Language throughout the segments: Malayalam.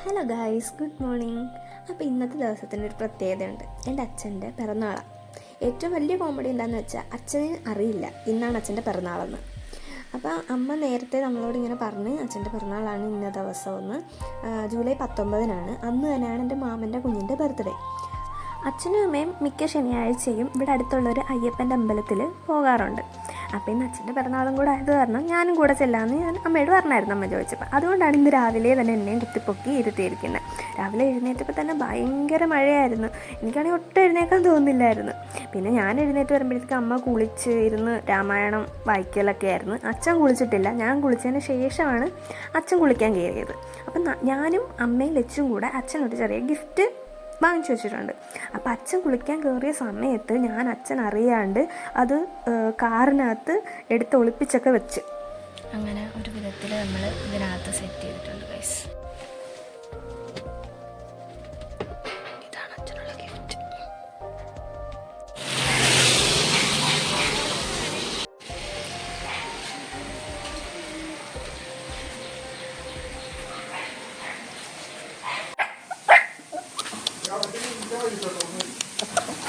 Hello guys, good morning. അപ്പോൾ ഇന്നത്തെ ദിവസത്തിൻ്റെ ഒരു പ്രത്യേകതയുണ്ട്. എൻ്റെ അച്ഛൻ്റെ പിറന്നാളാണ്. ഏറ്റവും വലിയ കോമഡി എന്താണെന്ന് വെച്ചാൽ അച്ഛന് അറിയില്ല ഇന്നാണ് അച്ഛൻ്റെ പിറന്നാളെന്ന്. അപ്പോൾ അമ്മ നേരത്തെ നമ്മളോട് ഇങ്ങനെ പറഞ്ഞ് അച്ഛൻ്റെ പിറന്നാളാണ് ഇന്ന ദിവസമെന്ന്. ജൂലൈ 19 അന്ന് തന്നെയാണ് എൻ്റെ മാമൻ്റെ കുഞ്ഞിൻ്റെ ബർത്ത്ഡേ. അച്ഛനും അമ്മയും മിക്ക ശനിയാഴ്ചയും ഇവിടെ അടുത്തുള്ളൊരു അയ്യപ്പൻ്റെ അമ്പലത്തിൽ പോകാറുണ്ട്. അപ്പോൾ ഇന്ന് അച്ഛൻ്റെ പിറന്നാളും കൂടെ ആയത് കാരണം ഞാനും കൂടെ ചെല്ലാമെന്ന് ഞാൻ അമ്മയോട് പറഞ്ഞായിരുന്നു. അമ്മ ചോദിച്ചപ്പോൾ അതുകൊണ്ടാണ് ഇന്ന് രാവിലെ തന്നെ എന്നെയും കുത്തിപ്പൊക്കി ഇരുത്തിയിരിക്കുന്നത്. രാവിലെ എഴുന്നേറ്റപ്പോൾ തന്നെ ഭയങ്കര മഴയായിരുന്നു. എനിക്കാണെങ്കിൽ ഒട്ടും എഴുന്നേക്കാൻ തോന്നുന്നില്ലായിരുന്നു. പിന്നെ ഞാൻ എഴുന്നേറ്റ് വരുമ്പോഴത്തേക്ക് അമ്മ കുളിച്ച് ഇരുന്ന് രാമായണം വായിക്കലൊക്കെ ആയിരുന്നു. അച്ഛൻ കുളിച്ചിട്ടില്ല. ഞാൻ കുളിച്ചതിന് ശേഷമാണ് അച്ഛൻ കുളിക്കാൻ കയറിയത്. അപ്പം ഞാനും അമ്മയും ലച്ചും കൂടെ അച്ഛനൊരു ചെറിയ ഗിഫ്റ്റ് വാങ്ങിച്ചു വെച്ചിട്ടുണ്ട്. അപ്പോൾ അച്ഛൻ കുളിക്കാൻ കയറിയ സമയത്ത് ഞാൻ അച്ഛൻ അറിയാണ്ട് അത് കാറിനകത്ത് എടുത്ത് ഒളിപ്പിച്ചൊക്കെ വെച്ച്. അങ്ങനെ ഒരു വിധത്തിൽ നമ്മൾ ഇതിനകത്ത് സെറ്റ് ചെയ്തിട്ടുണ്ട് ഗൈസ്. ഇതാണ് അച്ഛനുള്ള ഗിഫ്റ്റ്.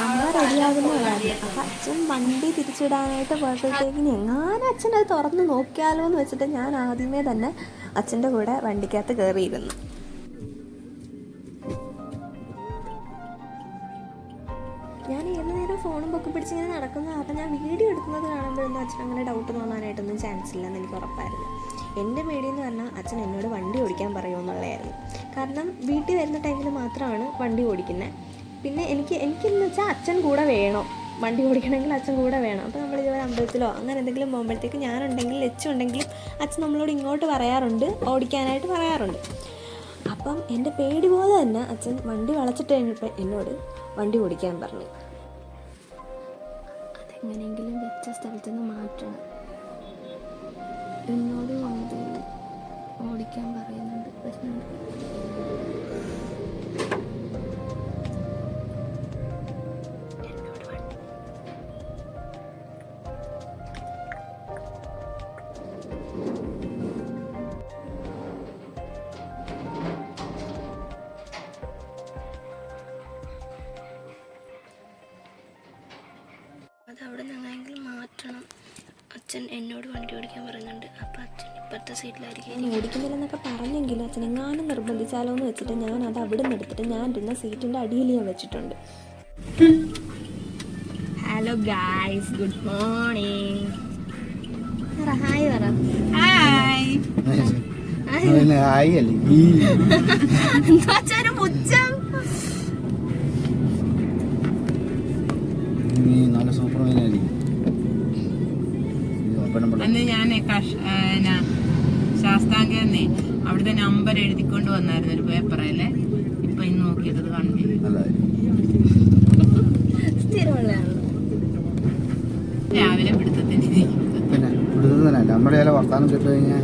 അമ്മ റെഡിയാകുന്നതാണ്. അപ്പം അച്ഛൻ വണ്ടി തിരിച്ചിടാനായിട്ട് പോയപ്പോഴത്തേക്കിന് എങ്ങാനും അച്ഛൻ അത് തുറന്ന് നോക്കിയാലോ എന്ന് വെച്ചിട്ട് ഞാൻ ആദ്യമേ തന്നെ അച്ഛൻ്റെ കൂടെ വണ്ടിക്കകത്ത് കയറിയിരുന്നു. ഞാൻ ഏത് നേരം ഫോണും പൊക്കി പിടിച്ച് ഇങ്ങനെ നടക്കുന്ന കാരണം ഞാൻ വീഡിയോ എടുക്കുന്നത് കാണുമ്പോഴൊന്നും അച്ഛൻ അങ്ങനെ ഡൗട്ട് തോന്നാനായിട്ടൊന്നും ചാൻസ് ഇല്ലെന്ന് എനിക്ക് ഉറപ്പായിരുന്നു. എൻ്റെ പേടിയെന്ന് പറഞ്ഞാൽ അച്ഛൻ എന്നോട് വണ്ടി ഓടിക്കാൻ പറയുമെന്നുള്ളതായിരുന്നു. കാരണം വീട്ടിൽ വരുന്ന ടൈമിൽ മാത്രമാണ് വണ്ടി ഓടിക്കുന്നത്. പിന്നെ എനിക്കെന്ന് വെച്ചാൽ അച്ഛൻ കൂടെ വേണം. വണ്ടി ഓടിക്കണമെങ്കിൽ അച്ഛൻ കൂടെ വേണം. അപ്പോൾ നമ്മൾ ഇതുപോലെ അമ്പലത്തിലോ അങ്ങനെ എന്തെങ്കിലും പോകുമ്പോഴത്തേക്ക് ഞാനുണ്ടെങ്കിൽ ലച്ചുണ്ടെങ്കിലും അച്ഛൻ നമ്മളോട് ഇങ്ങോട്ട് പറയാറുണ്ട്, ഓടിക്കാനായിട്ട് പറയാറുണ്ട്. അപ്പം എൻ്റെ പേടി പോലെ തന്നെ അച്ഛൻ വണ്ടി വളച്ചിട്ട് കഴിഞ്ഞപ്പോൾ എന്നോട് വണ്ടി ഓടിക്കാൻ പറഞ്ഞു. അതെങ്ങനെയെങ്കിലും വെച്ച സ്ഥലത്ത് നിന്ന് മാറ്റണം. എന്നോട് വണ്ടി ഓടിക്കാൻ പറയുന്നുണ്ട്. അതവിടെ നിന്നെങ്കിൽ മാറ്റണം. അച്ഛൻ എന്നോട് വണ്ടി ഓടിക്കാൻ പറയുന്നുണ്ട്. അപ്പം അച്ഛൻ ഇപ്പോഴത്തെ സീറ്റിലായിരിക്കും. ഓടിക്കുന്നില്ലെന്നൊക്കെ പറഞ്ഞെങ്കിലും അച്ഛൻ എങ്ങാനും നിർബന്ധിച്ചാലോ എന്ന് വെച്ചിട്ട് ഞാൻ അത് അവിടെ നിന്ന് എടുത്തിട്ട് ഞാൻ ഇരുന്ന സീറ്റിൻ്റെ അടിയിൽ ഞാൻ വെച്ചിട്ടുണ്ട്. Hello guys, good morning. Hi പറ. ഹായ് ഹായ് അല്ലേ എന്താ പുച്ഛം. നല്ല സൂപ്പർ മീനായിരിക്കും. അന്ന് ഞാൻ ശാസ്താംകേന്നെ അവിടുത്തെ നമ്പർ എഴുതിക്കൊണ്ട് വന്നായിരുന്നു ഒരു പേപ്പറല്ലേ. ഇപ്പൊ ഇന്ന് നോക്കിയത് കണ്ടില്ല. രാവിലെ പിടുത്തത്തിന് പിന്നെ നമ്മുടെ ചില വർത്താനം കേട്ട് കഴിഞ്ഞാൽ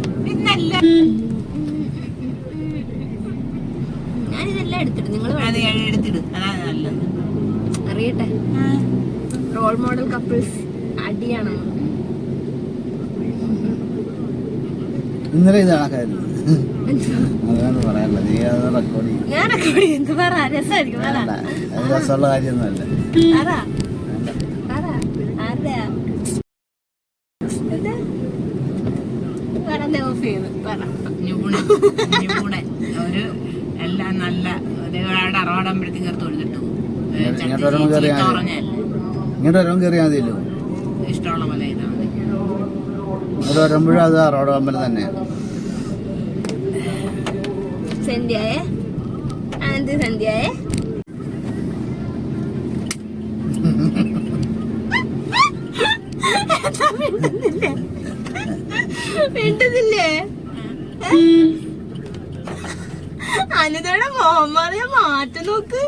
ഞാനിതെല്ലാം എടുത്തിട്ട് നിങ്ങൾ എടുത്തിടും. അതാണ് നല്ലത്. അറിയട്ടെ, റോൾ മോഡൽ കപ്പിൾസ് അടിയാണ്. ഇന്നലെ ഇത് കണക്കായിരുന്നു. അതാണ് പറയാനുള്ളത്. നീ അത് റെക്കോർഡ് ചെയ്യും. ഞാൻ റെക്കോർഡ് ചെയ്യും. രസമായിരിക്കും. അത് രസമുള്ള കാര്യമൊന്നുമല്ല. ഒരു എല്ലാം നല്ല അറവാടുമ്പോഴത്തേക്ക് ചേർത്ത് കൊടുത്തിട്ടു. ഇങ്ങോട്ട് വരുമ്പോൾ കയറിയാൽ മതിയല്ലോ. ഇഷ്ടമുള്ള പോലെ ചെയ്താൽ മതി. ഇങ്ങോട്ട് വരുമ്പോഴും അത് അറോഡ് അമ്പലം തന്നെയാണ്. സന്ധ്യയെ ആന്തി സന്ധ്യയെ മിണ്ടുന്നില്ലേ? അനിതയുടെ മോമാറിയ മാറ്റം നോക്ക്.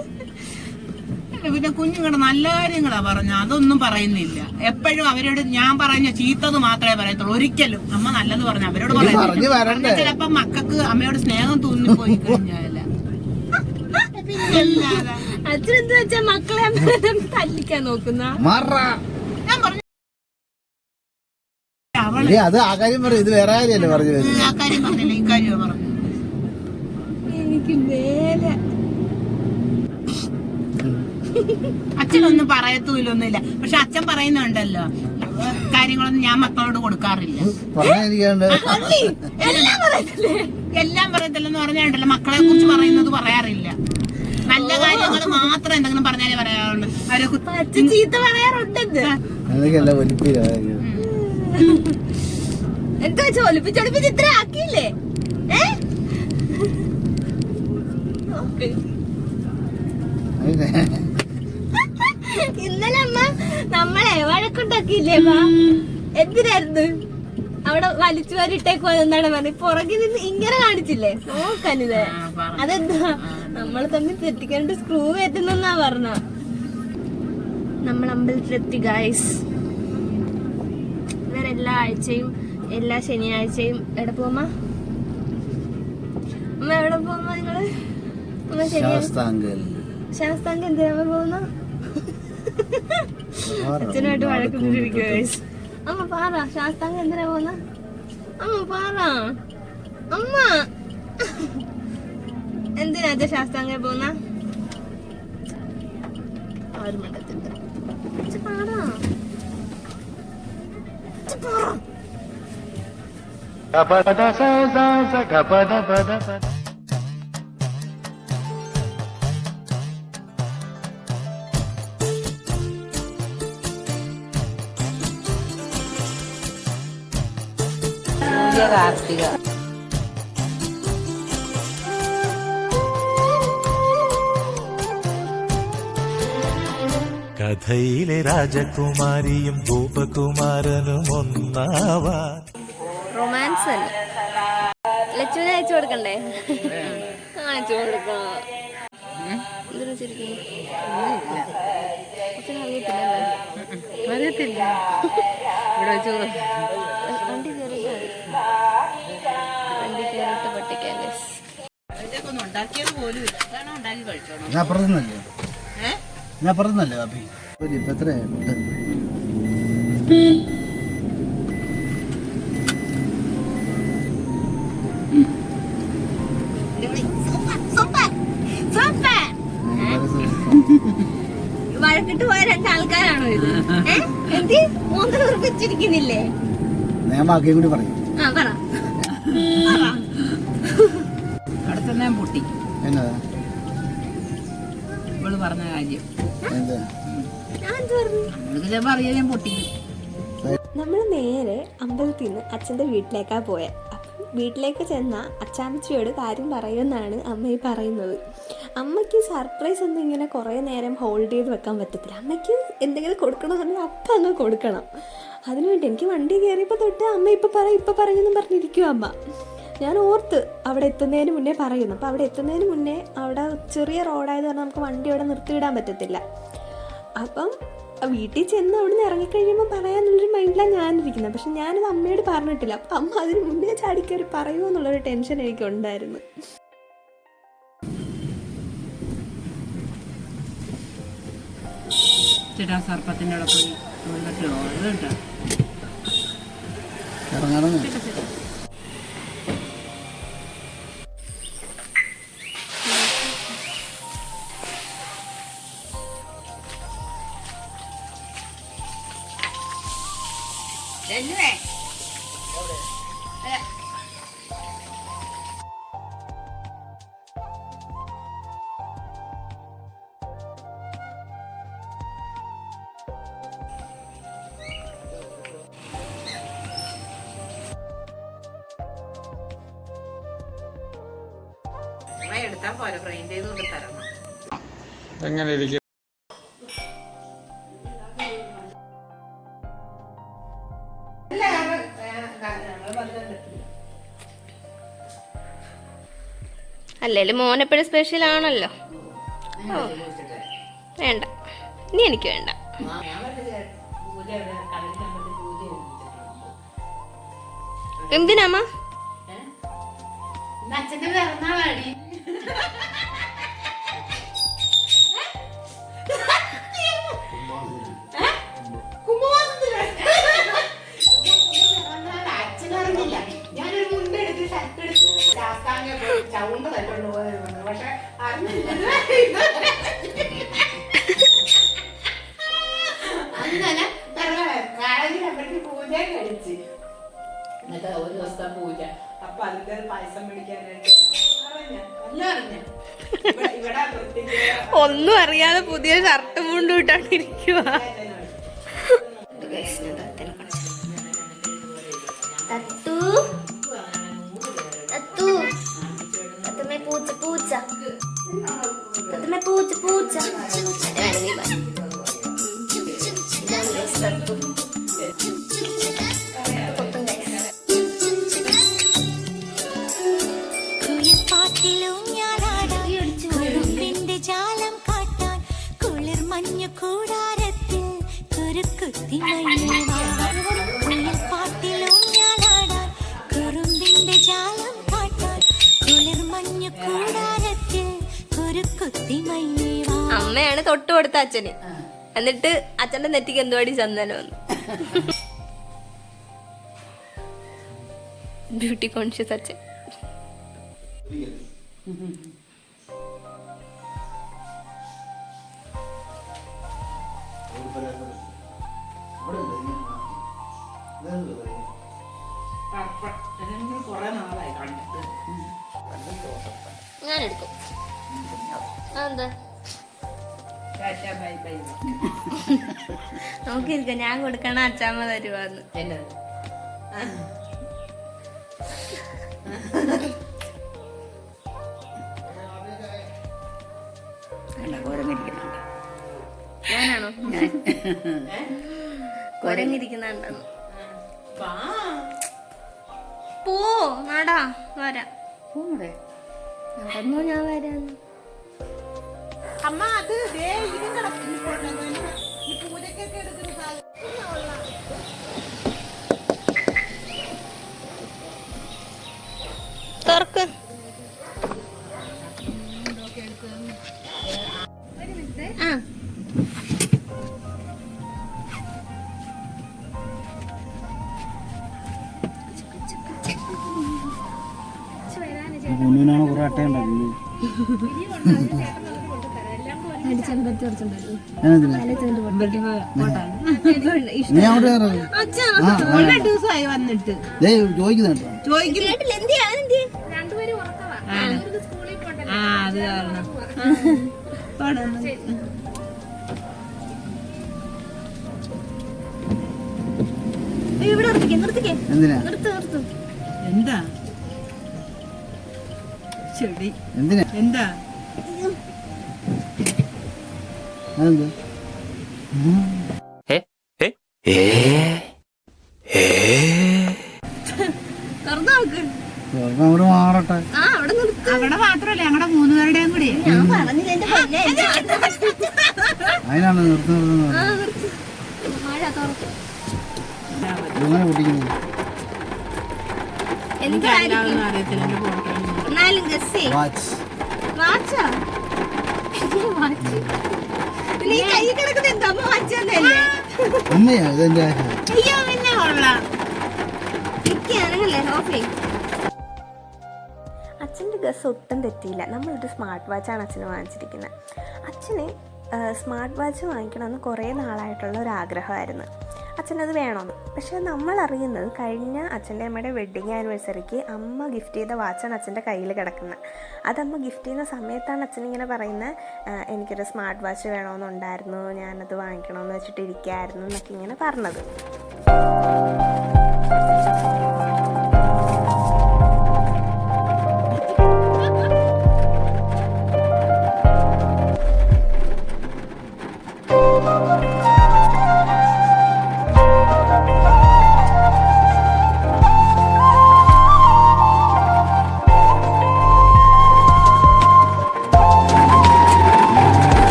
പിന്നെ കുഞ്ഞുങ്ങളുടെ നല്ല കാര്യങ്ങളാ പറഞ്ഞ, അതൊന്നും പറയുന്നില്ല. എപ്പോഴും അവരോട് ഞാൻ പറഞ്ഞ ചീത്തത് മാത്രമേ പറയത്തുള്ളൂ. ഒരിക്കലും അമ്മ നല്ലത് പറഞ്ഞ അവരോട് പറയുന്നത്. ചിലപ്പോ മക്കൾക്ക് അമ്മയോട് സ്നേഹം തോന്നിപ്പോയി കഴിഞ്ഞാല അച്ഛനെന്ത് വെച്ചാ മക്കളെ തല്ലിക്കാൻ നോക്കുന്ന. ഞാൻ പറഞ്ഞു അത് ആ കാര്യം പറയും. ഇത് വേറെ കാര്യമല്ലേ പറഞ്ഞു. ആ കാര്യം പറഞ്ഞില്ല, ഈ കാര്യമാണ് പറഞ്ഞു. എനിക്ക് മേലെ. അച്ഛനൊന്നും പറയത്തൂലൊന്നുമില്ല. പക്ഷെ അച്ഛൻ പറയുന്നുണ്ടല്ലോ, കാര്യങ്ങളൊന്നും ഞാൻ മക്കളോട് കൊടുക്കാറില്ല. എല്ലാം പറയത്തില്ലെന്ന് പറഞ്ഞാണ്ടല്ലോ, മക്കളെ കുറിച്ച് പറയുന്നത് പറയാറില്ല. നല്ല കാര്യങ്ങൾ മാത്രം എന്തെങ്കിലും പറഞ്ഞാലേ പറയാറുണ്ട്. അവരെ ചീത്ത പറയാറുണ്ടെന്ന് എന്താ വെച്ചാ ഒലിപ്പിച്ചൊളിപ്പിച്ച് ഇത്ര ആക്കിയില്ലേ? ഇന്നലെ അമ്മ നമ്മളെ വഴക്കുണ്ടാക്കിയില്ലേ? എന്തിനായിരുന്നു അവിടെ വലിച്ചു വാരിട്ടേക്കോ എന്നാണ് പറഞ്ഞത്. പുറകിൽ നിന്ന് ഇങ്ങനെ കാണിച്ചില്ലേ നോക്കനിത്? അതെന്താ നമ്മൾ തമ്മിൽ തെറ്റിക്കാണ്ട് സ്ക്രൂ കയറ്റുന്നാ പറഞ്ഞ. നമ്മൾ അമ്പലത്തിലെത്തി ഗായ്സ്. വേറെ എല്ലാ ആഴ്ചയും എല്ലാ ശനിയാഴ്ചയും എവിടെ പോവാ? അമ്മ എവിടെ പോവാ നിങ്ങള്? അമ്മ ശാസ്താംഗ എന്തിനാ പോകുന്ന? അച്ഛനായിട്ട് വഴക്കിട്ടിരിക്കുക ഗായ്സ്. അമ്മ പറ, ശാസ്താംഗ എന്തിനാ പോകുന്ന? അമ്മ പറ അമ്മ, എന്തിനാ അച്ഛ ശാസ്താംഗ പോകുന്ന? ആരും മണ്ടത്തില്ല. കാർത്തിക കഥയിലെ രാജകുമാരിയും ഗോപകുമാരനും ഒന്നാവാൻ. റൊമാൻസ് അല്ലേ? ലച്ചുവിനെ അയച്ചു കൊടുക്കണ്ടേ? അയച്ചു കൊടുക്കാം. എന്തിനാ ശരിക്കും അറിയത്തില്ല. ഇവിടെ വെച്ച് വണ്ടി വണ്ടി കയറിട്ട് പൊട്ടിക്കാൻ. ഒന്നും ഉണ്ടാക്കിയത് പോലും ഇല്ല. അതാണോ ഉണ്ടാക്കി കഴിച്ചോളൂ. ഞാൻ പറഞ്ഞല്ലേ അഭി ഇപ്പൊ എത്ര വഴക്കിട്ട് പോയ രണ്ടാൾക്കാരാണോ ഇത്? എന്ത് മൂന്ന് ഉറപ്പിച്ചിരിക്കുന്നില്ലേ? ഞാൻ ബാക്കിയും കൂടി പറയും. ആ പറ. അടുത്ത ഞാൻ പൊട്ടി എന്നതാ ഇവള് പറഞ്ഞ കാര്യം. എന്താ ചിലപ്പോ അറിയാൻ ഞാൻ പൊട്ടിക്കും. നമ്മൾ നേരെ അമ്പലത്തിൽ നിന്ന് അച്ഛൻ്റെ വീട്ടിലേക്കാ പോയത്. അപ്പം വീട്ടിലേക്ക് ചെന്ന അച്ചാമ്മച്ചിയോട് കാര്യം പറയുമെന്നാണ് അമ്മ ഈ പറയുന്നത്. അമ്മയ്ക്ക് സർപ്രൈസ് ഒന്നും ഇങ്ങനെ കുറേ നേരം ഹോൾഡ് ചെയ്ത് വെക്കാൻ പറ്റത്തില്ല. അമ്മയ്ക്ക് എന്തെങ്കിലും കൊടുക്കണമെന്നുണ്ടെങ്കിൽ അപ്പം അങ്ങ് കൊടുക്കണം. അതിനുവേണ്ടി എനിക്ക് വണ്ടി കയറിയപ്പോൾ തൊട്ട് അമ്മ ഇപ്പം പറയുമെന്നും പറഞ്ഞിരിക്കും അമ്മ. ഞാൻ ഓർത്ത് അവിടെ എത്തുന്നതിന് മുന്നേ പറയുന്നു. അപ്പോൾ അവിടെ എത്തുന്നതിന് മുന്നേ അവിടെ ചെറിയ റോഡായത് കാരണം നമുക്ക് വണ്ടി അവിടെ നിർത്തിയിടാൻ പറ്റത്തില്ല. അപ്പം വീട്ടിൽ ചെന്ന് അവിടെ നിന്ന് ഇറങ്ങിക്കഴിയുമ്പോൾ പറയാനുള്ളൊരു മൈൻഡിലാണ് ഞാനിരിക്കുന്നത്. പക്ഷെ ഞാനത് അമ്മയോട് പറഞ്ഞിട്ടില്ല. അപ്പം അമ്മ അതിന് മുന്നേ ചാടിക്കയറി പറയുമോ എന്നുള്ളൊരു ടെൻഷൻ എനിക്കുണ്ടായിരുന്നു. ചേട്ടാ സർപ്പത്തിൻ്റെ അവിടെ പോയി കേട്ടോ. എടുത്താ പോലെ ഫ്രെയിം ചെയ്തുകൊണ്ട് തരണം. എങ്ങനെ ഇരിക്കും? അല്ലേലും മോനെപ്പോഴും സ്പെഷ്യൽ ആണല്ലോ. വേണ്ട, ഇനി എനിക്ക് വേണ്ട. എന്തിനാമ്മ? അച്ഛന്റെ പിറന്നാളാടി. അച്ഛനറിഞ്ഞില്ല. ഞാനൊരു മുണ്ടെടുത്ത് ഷർട്ട് എടുത്ത് ശാസ്താംഗ ചൗണ്ട തല്ലുകൊണ്ട് പോയത്. പക്ഷെ അങ്ങനെ കാളഞ്ചിനമ്പലത്തിൽ പൂജ കഴിച്ച് എന്നിട്ട് ഒരു ദിവസത്തെ പൂജ. അപ്പൊ അതിന്റെ പായസം പിടിക്കാനായിട്ട് ഇവിടെ ഒന്നും അറിയാതെ പുതിയ ഷർട്ട് മുണ്ടും ഇട്ടാണ് ഇരിക്കുക. പൂച്ച പൂച്ച പൂച്ച പൂച്ച ജാലം കാട്ടാൻ കുളിർ മഞ്ഞു കൂടാരത്തിൽ പാട്ടിലും ഞാനാടാൻ കുറുമ്പിന്റെ ജാലം കാട്ടാൻ കുളിർ മഞ്ഞു കൂടാരത്തിൽ ഒരു കുത്തിമൈനീവാ. അമ്മയാണ് തൊട്ട് കൊടുത്ത അച്ഛന്. എന്നിട്ട് അച്ഛന്റെ നെറ്റിക്ക് എന്തുവാടി ചന്ദനം. ബ്യൂട്ടി കോൺഷ്യസ് അച്ഛൻ. കൊറേ നാളായി കണ്ടിട്ട്. ഞാൻ എടുക്കും. എന്താ ബൈ ബൈ. നോക്കിയിരിക്ക, ഞാൻ കൊടുക്കണ അച്ചാമ്മ തരുവാന്ന്. ഞാനാണോ കൊരങ്ങിരിക്കുന്നുണ്ടെന്ന്? പോ നാടാ, വരാം. നടന്നോ, ഞാൻ വരാന്ന്. അമ്മ അത് ഇതും കിടക്കുന്നു. ഈ പൂജക്കൊക്കെ എടുക്കുന്ന സാധനം തുറക്ക്. ആ കുഞ്ഞിനാണ് കുറെ അട്ട ഉണ്ടാക്കുന്നത്. നീ അവിടെ ദിവസമായി വന്നിട്ട് ചോദിക്കുന്നുണ്ടോ? അത് കാരണം എന്തിനാ എന്താ ചെടി എന്തിനാ എന്താ അതെന്താ? അവിടെ മാറട്ടെ. അവിടെ മാത്രല്ല ഞങ്ങളുടെ മൂന്നുപേരുടെയും കൂടി. അതിനാണ് നിർത്തുന്നത്. എങ്ങനെ പൊട്ടിക്കുന്നത്? വാച്ച്. അമ്മയാ ഇതെന്റെ അച്ഛൻ്റെ ഗസ് ഒട്ടും തെറ്റിയില്ല. നമ്മളൊരു സ്മാർട്ട് വാച്ചാണ് അച്ഛന് വാങ്ങിച്ചിരിക്കുന്നത്. അച്ഛന് സ്മാർട്ട് വാച്ച് വാങ്ങിക്കണമെന്ന് കുറേ നാളായിട്ടുള്ള ഒരു ആഗ്രഹമായിരുന്നു. അച്ഛനത് വേണമെന്ന്. പക്ഷേ നമ്മൾ അറിയുന്നത് കഴിഞ്ഞ അച്ഛൻ്റെ അമ്മയുടെ വെഡ്ഡിങ് ആനിവേഴ്സറിക്ക് അമ്മ ഗിഫ്റ്റ് ചെയ്ത വാച്ചാണ് അച്ഛൻ്റെ കയ്യിൽ കിടക്കുന്നത്. അതമ്മ ഗിഫ്റ്റ് ചെയ്യുന്ന സമയത്താണ് അച്ഛനിങ്ങനെ പറയുന്നത്, എനിക്കൊരു സ്മാർട്ട് വാച്ച് വേണമെന്നുണ്ടായിരുന്നു, ഞാനത് വാങ്ങിക്കണമെന്ന് വെച്ചിട്ടിരിക്കുകയായിരുന്നു എന്നൊക്കെ ഇങ്ങനെ പറഞ്ഞത്.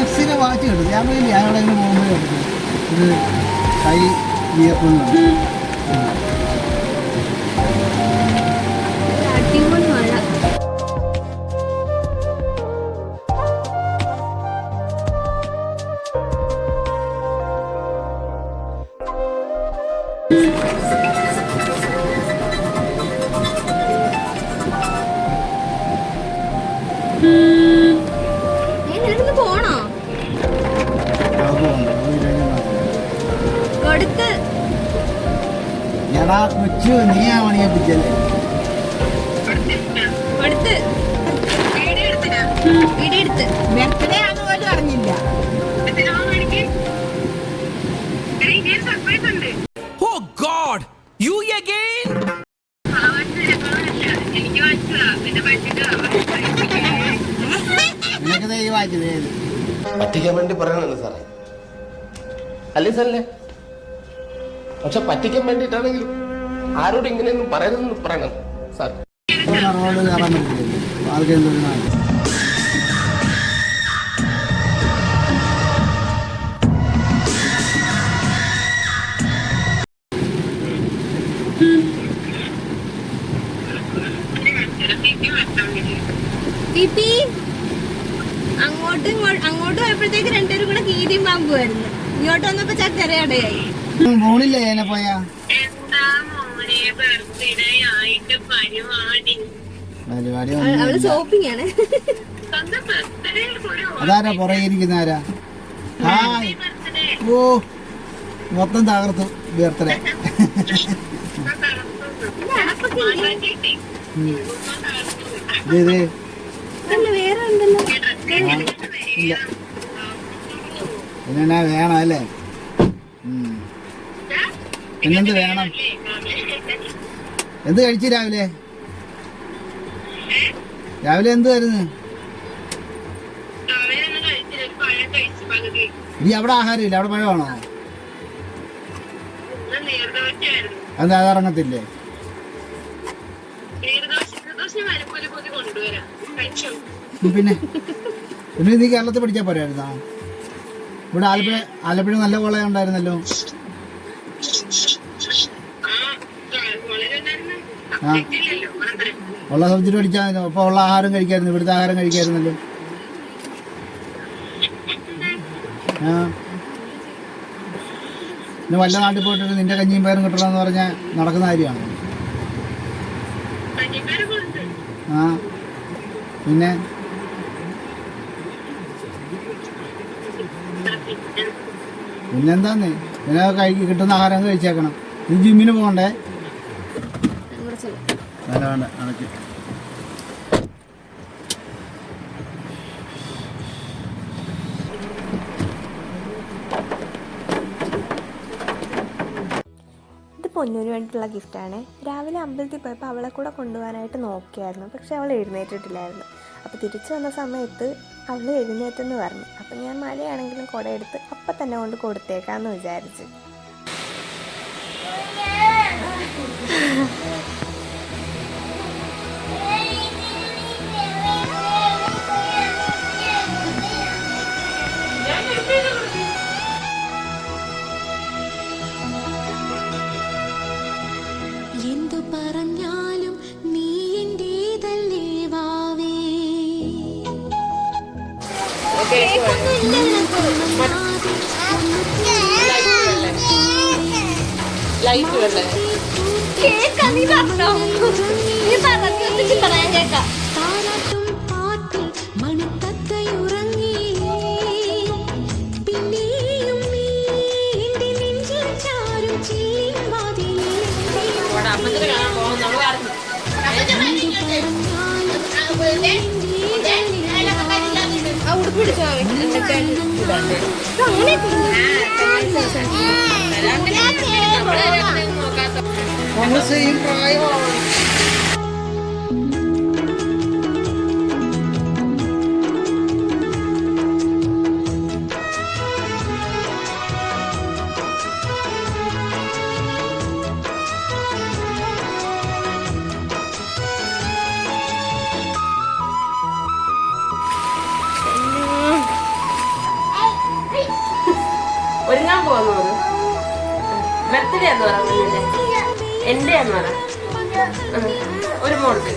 ഏസിനെ വാച്ച് കിട്ടും. ഞാൻ പോയില്ലേ ഞങ്ങളെ പോകുമ്പോഴേ എടുക്കും ഇത് കൈ വിയർക്കുന്നുണ്ട്. അടിപൊളി മഴ. നിനക്കൊന്ന് പോണോ? കൊടുക്ക്. എടാ കൊച്ചു നീയാ പണിയപ്പിച്ചല്ലേ? കൊടുത്ത്. ഇടിയെടുത്ത്. ബർത്ത്ഡേ ആണെന്ന് പോലും അറിഞ്ഞില്ല. Oh God! You again? നിനക്ക് ഈ വായിച്ചത് ഏത്? പറ്റിക്കാൻ വേണ്ടി പറയണല്ലോ സാറേ, അല്ലേ സാറല്ലേ? പക്ഷെ പറ്റിക്കാൻ വേണ്ടിയിട്ടാണെങ്കിലും ആരോട് ഇങ്ങനെയൊന്നും പറയരുതെന്ന് പറയണം സാർ. റോഡ് കയറാൻ പറ്റില്ലല്ലോ ആൾക്കെന്തൊരു പിപി അങ്ങോട്ട് പോയപ്പോഴത്തേക്ക് രണ്ടുപേരും കൂടെ കീരിയും പാമ്പുമായിരുന്നു. ഇങ്ങോട്ട് വന്നപ്പോ ചക്കരയടയായി. ഫോണില്ലേ എന്നെ പോയാ പരിപാടി അവള് ഷോപ്പിംഗ് ആണ്. അതാരാ പുറകെ ഇരിക്കുന്ന ആരാ? ഹായ്. ഓ മൊത്തം തകർത്തു ബർത്ത്ഡേ. ഇത് വേറെ ഉണ്ടല്ലോ. ഇല്ല പിന്നെന്നാ വേണം അല്ലേ? പിന്നെന്ത് വേണം? എന്ത് കഴിച്ചു രാവിലെ? രാവിലെ എന്തുവായിരുന്നു? ഇനി അവിടെ ആഹാരമില്ല, അവിടെ പഴമാണോ? എന്താ അതിറങ്ങത്തില്ലേ? പിന്നെ പിന്നെ നീ കേരളത്തിൽ പഠിച്ചാൽ പോരായിരുന്നോ? ഇവിടെ ആലപ്പുഴ നല്ല കോളേജ് ഉണ്ടായിരുന്നല്ലോ. ആ ഉള്ള സബ്ജക്റ്റ് പഠിച്ചാൽ അപ്പൊ ഉള്ള ആഹാരം കഴിക്കായിരുന്നു, ഇവിടുത്തെ ആഹാരം കഴിക്കായിരുന്നല്ലോ. ആ പിന്നെ വല്ല നാട്ടിൽ പോയിട്ട് നിന്റെ കഞ്ഞിയും പയറും കിട്ടണമെന്ന് പറഞ്ഞാൽ നടക്കുന്ന കാര്യമാണ്. ആ പിന്നെ പിന്നെന്താന്ന് പിന്നെ കിട്ടുന്ന ആഹാരം കഴിച്ചേക്കണം. നീ ജിമ്മിന് പോകണ്ടേ? വേണ്ട വേണ്ട അടയ്ക്ക്. ഇത് പൊന്നൂന് വേണ്ടിയിട്ടുള്ള ഗിഫ്റ്റാണ്. രാവിലെ അമ്പലത്തിൽ പോയപ്പോൾ അവളെ കൂടെ കൊണ്ടുപോകാനായിട്ട് നോക്കിയായിരുന്നു, പക്ഷെ അവൾ എഴുന്നേറ്റിട്ടില്ലായിരുന്നു. അപ്പോൾ തിരിച്ചു വന്ന സമയത്ത് അവൾ എഴുന്നേറ്റെന്ന് പറഞ്ഞു. അപ്പം ഞാൻ മഴയാണെങ്കിലും കുട എടുത്ത് അപ്പം തന്നെ കൊണ്ട് കൊടുത്തേക്കാമെന്ന് വിചാരിച്ചു. എന്തു പറഞ്ഞാലും നീ എന്റേതല്ലേ വാവേ. താരാട്ടും പാട്ടിൽ മണത്തത്തയുറങ്ങി പിന്നെയും നീ എന്റെ നെഞ്ചിൽ ചാരും ചില്ലിൻ വാതിലിൽ പോവാന്ന് പറ. ബർത്ത്ഡേ എന്ന് പറ കുഞ്ഞിന്റെ. എന്റെ എന്ന് പറ. ഒരു മോൾക്ക്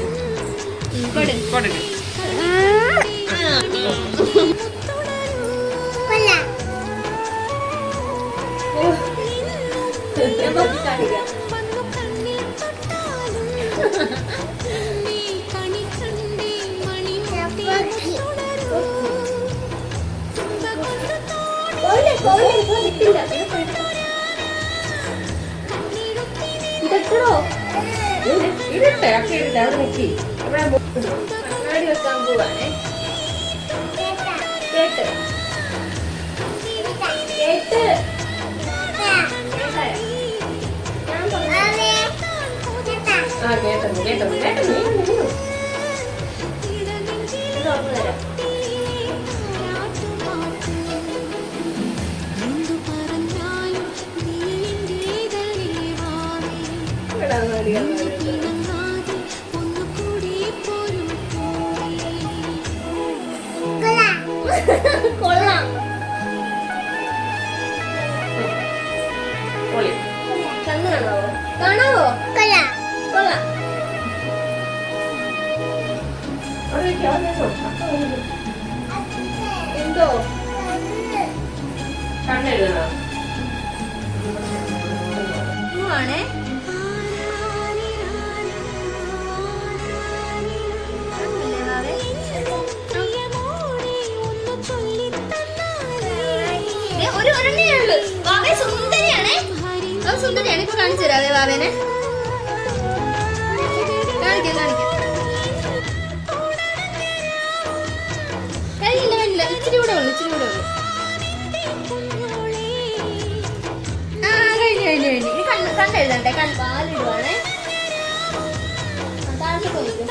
കൊടുക്ക്. ഇരട്ടെ ഒക്കെ ഇരട്ടെ അവിടെ നിൽക്കി. ഇവിടെ കണ്ണാടി വെക്കാൻ പോവാണേ. കേട്ട് കേട്ട് ആ കേട്ടു കേട്ടു കേട്ടു. എന്തു പറഞ്ഞാലും നീ എന്റേതല്ലേ വാവേ. പിണങ്ങാതെ ഒന്നുകൂടി പോരൂ പോരേ. കൊള്ളാം. കണ്ണ് കാണാവോ? കാണാവോ? കൊള്ളാം. എന്തോ കണ്ണെഴുതണോ? ആണേ ഒരു ഒരെണ്ണയുള്ളു. വാവേ സുന്ദരിയാണേ. അത് സുന്ദരിയാണ്. ഇപ്പൊ കാണിച്ചു തരാവേ വാവേനെ. കാണിക്കാം കഴിയില്ല. ഇച്ചിരി കൂടെ ഉള്ളു. ആ കഴിഞ്ഞു. ഇനി കണ്ണെഴുതണ്ടേ? പാലിടുവാണേ. താഴോട്ട് പോയിക്കോ.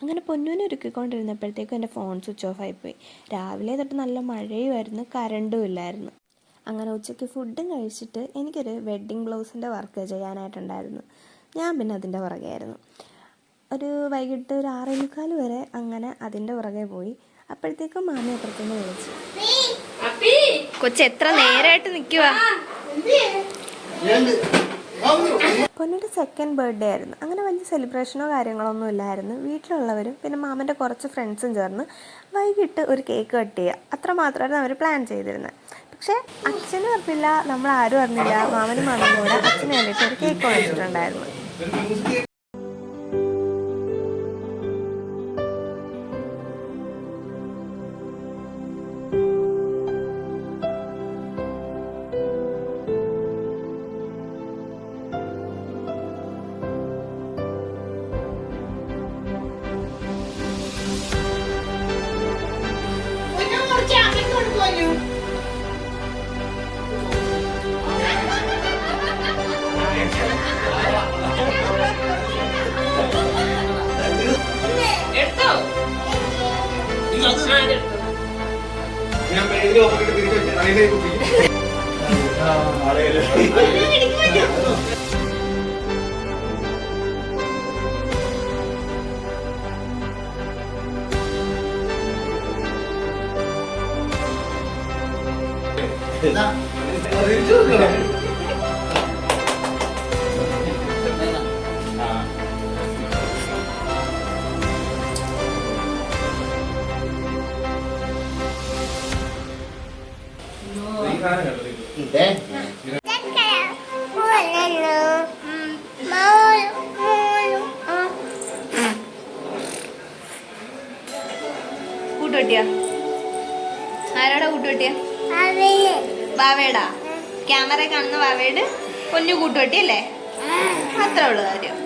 അങ്ങനെ പൊന്നൂനെ ഒരുക്കിക്കൊണ്ടിരുന്നപ്പോഴത്തേക്കും എൻ്റെ ഫോൺ സ്വിച്ച് ഓഫ് ആയിപ്പോയി. രാവിലെ തൊട്ട് നല്ല മഴയുമായിരുന്നു, കറണ്ടും ഇല്ലായിരുന്നു. അങ്ങനെ ഉച്ചയ്ക്ക് ഫുഡും കഴിച്ചിട്ട് എനിക്കൊരു വെഡ്ഡിങ് ബ്ലൗസിൻ്റെ വർക്ക് ചെയ്യാനായിട്ടുണ്ടായിരുന്നു. ഞാൻ പിന്നെ അതിൻ്റെ പുറകെയായിരുന്നു. ഒരു വൈകിട്ട് ഒരു 6:45 വരെ അങ്ങനെ അതിൻ്റെ പുറകെ പോയി. അപ്പോഴത്തേക്കും മാമി അപ്പുറത്തുനിന്ന് വിളിച്ചു. കൊച്ച് എത്ര നേരമായിട്ട് നിൽക്കുക? പൊന്നിൻ്റെ സെക്കൻഡ് ബർത്ത്ഡേ ആയിരുന്നു. അങ്ങനെ വലിയ സെലിബ്രേഷനോ കാര്യങ്ങളൊന്നും ഇല്ലായിരുന്നു. വീട്ടിലുള്ളവരും പിന്നെ മാമൻ്റെ കുറച്ച് ഫ്രണ്ട്സും ചേർന്ന് വൈകിട്ട് ഒരു കേക്ക് കട്ട് ചെയ്യുക, അത്ര മാത്രമായിരുന്നു അവർ പ്ലാൻ ചെയ്തിരുന്നത്. പക്ഷേ അച്ഛനും അറിഞ്ഞില്ല, നമ്മളാരും അറിഞ്ഞില്ല. മാമനും മാമനും കൂടെ അച്ഛന് വേണ്ടിയിട്ട് ഒരു കേക്ക് വാങ്ങിച്ചിട്ടുണ്ടായിരുന്നു. കൂട്ടുപെട്ടിയാ? ആരോടാ കൂട്ടുപെട്ടിയാ? വാവേടാ. ക്യാമറ കാണുന്ന വാവേട് പൊന്നു കൂട്ടുപെട്ടി അല്ലേ? അത്രേ ഉള്ളു കാര്യം.